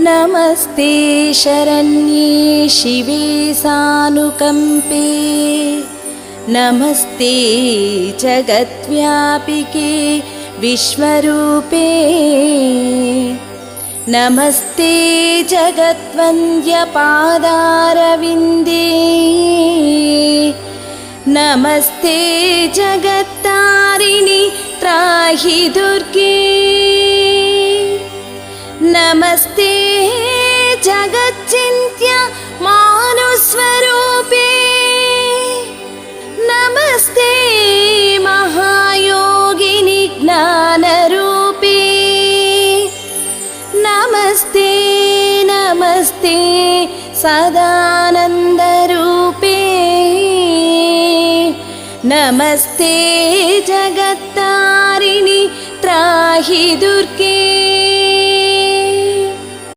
नमस्ते शरण्ये शिवे सानुकम्पे नमस्ते जगद्व्यापिके विश्वरूपे नमस्ते जगद्वन्द्यपादारविन्दे नमस्ते जगत्तारिणि त्राहि दुर्गे नमस्ते जगच्चिन्त्य मानुस्वरूपे नमस्ते महायोगिनि ज्ञानरूपे नमस्ते नमस्ते सदानन्दरूपे नमस्ते जगत्तारिणि त्राहि दुर्गे।